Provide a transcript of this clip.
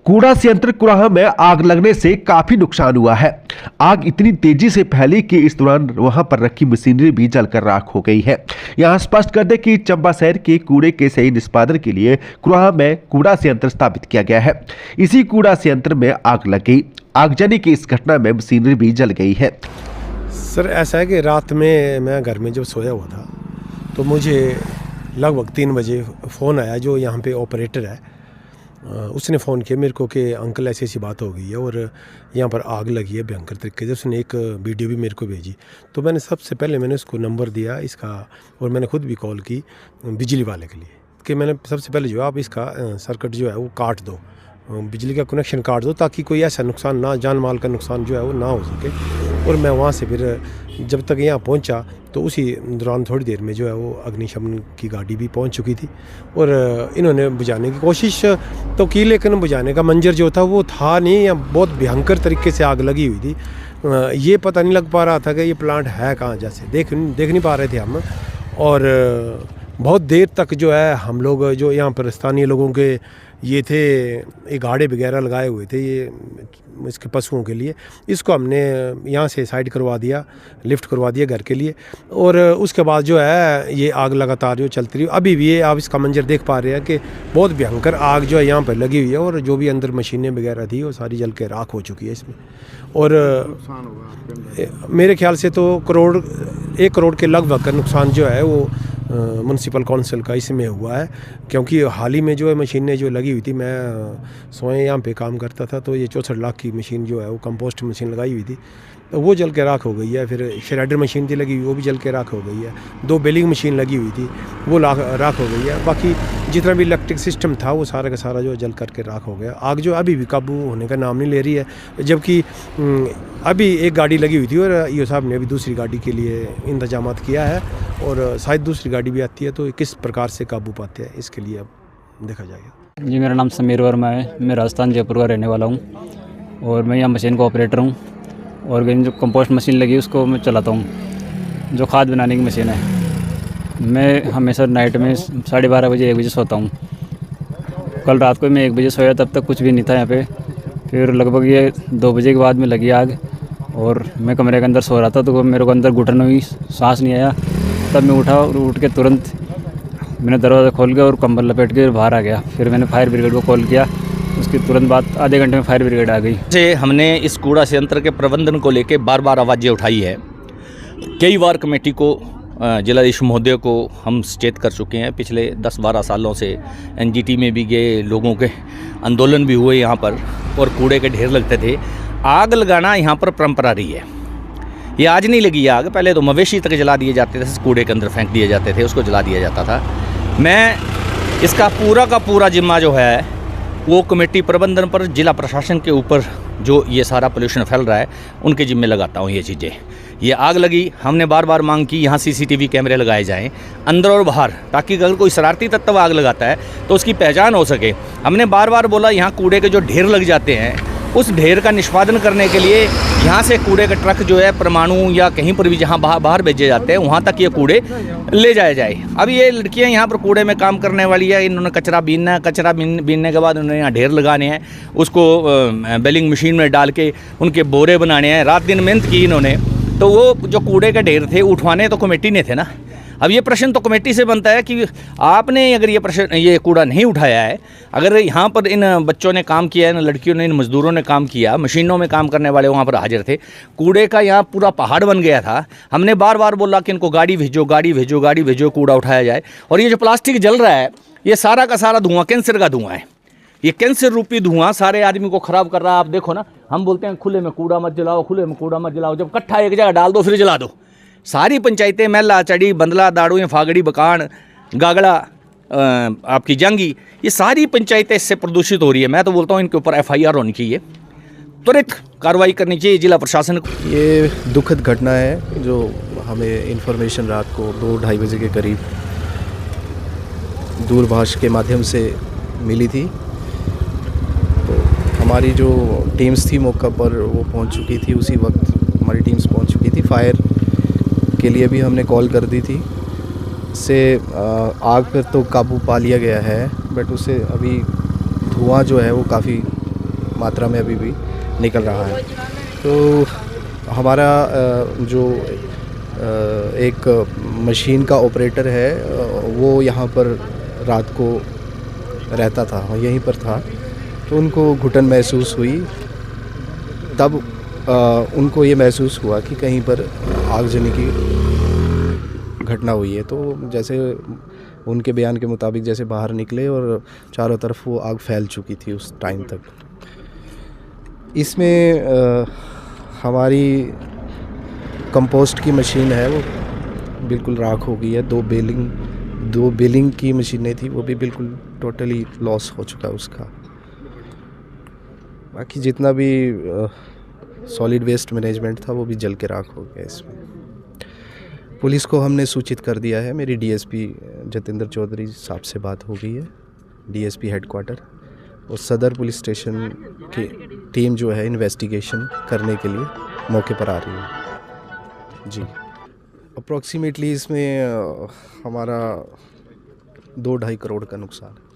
कूड़ा संयंत्र कुराहा में आग लगने से काफी नुकसान हुआ है। आग इतनी तेजी से फैली कि इस दौरान वहां पर रखी मशीनरी भी जलकर राख हो गई है। यहां स्पष्ट कर दें कि चंबा शहर के कूड़े के सही निष्पादन के लिए कुराहा में कूड़ा संयंत्र स्थापित किया गया है। इसी कूड़ा संयंत्र में आग लग गई। आगजनी की इस घटना में मशीनरी भी जल गई है। सर ऐसा है कि रात में मैं घर में जब सोया हुआ था तो मुझे लगभग 3 बजे फ़ोन आया। जो यहाँ पे ऑपरेटर है उसने फ़ोन किया मेरे को कि अंकल ऐसी ऐसी बात हो गई है और यहाँ पर आग लगी है भयंकर तरीके से। उसने एक वीडियो भी मेरे को भेजी। तो मैंने सबसे पहले उसको नंबर दिया इसका और मैंने खुद भी कॉल की बिजली वाले के लिए कि मैंने सबसे पहले जो आप इसका सर्किट जो है वो काट दो, बिजली का कनेक्शन काट दो ताकि कोई ऐसा नुकसान ना, जान माल का नुकसान जो है वो ना हो सके। और मैं वहाँ से फिर जब तक यहाँ पहुँचा तो उसी दौरान थोड़ी देर में जो है वो अग्निशमन की गाड़ी भी पहुँच चुकी थी और इन्होंने बुझाने की कोशिश तो की, लेकिन बुझाने का मंजर जो था वो था नहीं, या बहुत भयंकर तरीके से आग लगी हुई थी। ये पता नहीं लग पा रहा था कि ये प्लांट है कहाँ, जैसे देख नहीं पा रहे थे हम। और बहुत देर तक जो है हम लोग जो यहाँ पर स्थानीय लोगों के ये थे, एक गाड़े वगैरह लगाए हुए थे ये इसके पशुओं के लिए, इसको हमने यहाँ से साइड करवा दिया, लिफ्ट करवा दिया घर के लिए। और उसके बाद जो है ये आग लगातार जो चलती रही। अभी भी ये आप इसका मंजर देख पा रहे हैं कि बहुत भयंकर आग जो है यहाँ पर लगी हुई है और जो भी अंदर मशीनें वगैरह थी वो सारी जल के राख हो चुकी है इसमें। और मेरे ख्याल से तो 1 करोड़ के लगभग का नुकसान जो है वो म्यूनसिपल काउंसिल का इसमें हुआ है, क्योंकि हाल ही में जो है मशीनें जो लगी हुई थी, मैं स्वयं यहाँ पे काम करता था तो ये 64 लाख की मशीन जो है वो कंपोस्ट मशीन लगाई हुई थी तो वो जल के राख हो गई है। फिर श्रेडर मशीन थी लगी हुई, वो भी जल के राख हो गई है। 2 बेलिंग मशीन लगी हुई थी वो राख हो गई है। बाकी जितना भी इलेक्ट्रिक सिस्टम था वो सारा का सारा जो जल करके राख हो गया। आग जो अभी भी काबू होने का नाम नहीं ले रही है, जबकि अभी एक गाड़ी लगी हुई थी और ईओ साहब ने अभी दूसरी गाड़ी के लिए इंतजाम किया है और शायद दूसरी गाड़ी भी आती है तो किस प्रकार से काबू पाते हैं इसके लिए अब देखा जाएगा। जी, मेरा नाम समीर वर्मा है। मैं राजस्थान जयपुर का रहने वाला हूँ और मैं यहाँ मशीन का ऑपरेटर हूँ और जो कंपोस्ट मशीन लगी है उसको मैं चलाता हूँ, जो खाद बनाने की मशीन है। मैं हमेशा नाइट में 12:30 बजे 1 बजे सोता हूँ। कल रात को मैं 1 बजे सोया, तब तक कुछ भी नहीं था यहाँ पे। फिर लगभग ये 2 बजे के बाद में लगी आग और मैं कमरे के अंदर सो रहा था तो मेरे को अंदर घुटन हुई, सांस नहीं आया। तब मैं उठा और उठ के तुरंत मैंने दरवाज़ा खोल के और कंबल लपेट के बाहर आ गया। फिर मैंने फायर ब्रिगेड को कॉल किया, उसके तुरंत बाद आधे घंटे में फायर ब्रिगेड आ गई। से हमने इस कूड़ा संयंत्र के प्रबंधन को लेकर बार आवाज़ें उठाई है। कई बार कमेटी को, जिलाधीश महोदय को हम सचेत कर चुके हैं। पिछले 10-12 सालों से एनजीटी में भी गए, लोगों के आंदोलन भी हुए यहाँ पर और कूड़े के ढेर लगते थे। आग लगाना यहाँ पर परंपरा रही है, ये आज नहीं लगी आग। पहले तो मवेशी तक जला दिए जाते थे, कूड़े के अंदर फेंक दिए जाते थे, उसको जला दिया जाता था। मैं इसका पूरा का पूरा जिम्मा जो है वो कमेटी प्रबंधन पर, जिला प्रशासन के ऊपर जो ये सारा पोल्यूशन फैल रहा है उनके जिम्मे लगाता हूँ ये चीज़ें। ये आग लगी, हमने बार मांग की यहाँ CCTV कैमरे लगाए जाएं अंदर और बाहर, ताकि अगर कोई शरारती तत्व आग लगाता है तो उसकी पहचान हो सके। हमने बार बोला यहाँ कूड़े के जो ढेर लग जाते हैं उस ढेर का निष्पादन करने के लिए यहाँ से कूड़े का ट्रक जो है परमाणु या कहीं पर भी जहाँ बाहर भेजे जाते हैं वहाँ तक ये कूड़े ले जाए जाए। अब ये लड़कियाँ यहाँ पर कूड़े में काम करने वाली है, इन्होंने कचरा बीनना है, कचरा बीनने के बाद उन्होंने यहाँ ढेर लगाने हैं, उसको बेलिंग मशीन में डाल के उनके बोरे बनाने हैं। रात दिन मेहनत की इन्होंने, तो वो जो कूड़े के ढेर थे उठवाने तो कमेटी ने थे ना। अब ये प्रश्न तो कमेटी से बनता है कि आपने अगर ये कूड़ा नहीं उठाया है, अगर यहाँ पर इन बच्चों ने काम किया, इन लड़कियों ने, इन मज़दूरों ने काम किया, मशीनों में काम करने वाले वहाँ पर हाजिर थे, कूड़े का यहाँ पूरा पहाड़ बन गया था। हमने बार बोला कि इनको गाड़ी भेजो, कूड़ा उठाया जाए। और ये जो प्लास्टिक जल रहा है ये सारा का सारा धुआं कैंसर का धुआं है। ये कैंसर रूपी धुआं सारे आदमी को ख़राब कर रहा है। आप देखो ना, हम बोलते हैं खुले में कूड़ा मत जलाओ, जब इकट्ठा एक जगह डाल दो फिर जला दो। सारी पंचायतें महला, चढ़ी, बंदला, दाड़ू, फागड़ी, बकान, गागड़ा, आपकी जंगी, ये सारी पंचायतें इससे प्रदूषित हो रही है। मैं तो बोलता हूँ इनके ऊपर FIR होनी चाहिए, त्वरित कार्रवाई करनी चाहिए जिला प्रशासन को। ये दुखद घटना है जो हमें इन्फॉर्मेशन रात को 2-2:30 बजे के करीब दूरभाष के माध्यम से मिली थी। तो हमारी जो टीम्स थी मौका पर वो पहुंच चुकी थी, उसी वक्त हमारी टीम्स पहुंच चुकी थी। फायर के लिए भी हमने कॉल कर दी थी। से आग पर तो काबू पा लिया गया है, बट उससे अभी धुआं जो है वो काफ़ी मात्रा में अभी भी निकल रहा है। तो हमारा जो एक मशीन का ऑपरेटर है वो यहाँ पर रात को रहता था, यहीं पर था। तो उनको घुटन महसूस हुई, तब उनको ये महसूस हुआ कि कहीं पर आगजनी की घटना हुई है। तो जैसे उनके बयान के मुताबिक जैसे बाहर निकले और चारों तरफ वो आग फैल चुकी थी उस टाइम तक। इसमें हमारी कंपोस्ट की मशीन है वो बिल्कुल राख हो गई है। दो बेलिंग की मशीनें थी, वो भी बिल्कुल टोटली लॉस हो चुका उसका। बाकी जितना भी सॉलिड वेस्ट मैनेजमेंट था वो भी जल के राख हो गया। इसमें पुलिस को हमने सूचित कर दिया है। मेरी डीएसपी जतेंद्र चौधरी साहब से बात हो गई है, डीएसपी हेडक्वार्टर, और सदर पुलिस स्टेशन की टीम जो है इन्वेस्टिगेशन करने के लिए मौके पर आ रही है जी। अप्रॉक्सीमेटली इसमें हमारा 2-2.5 करोड़ का नुकसान है।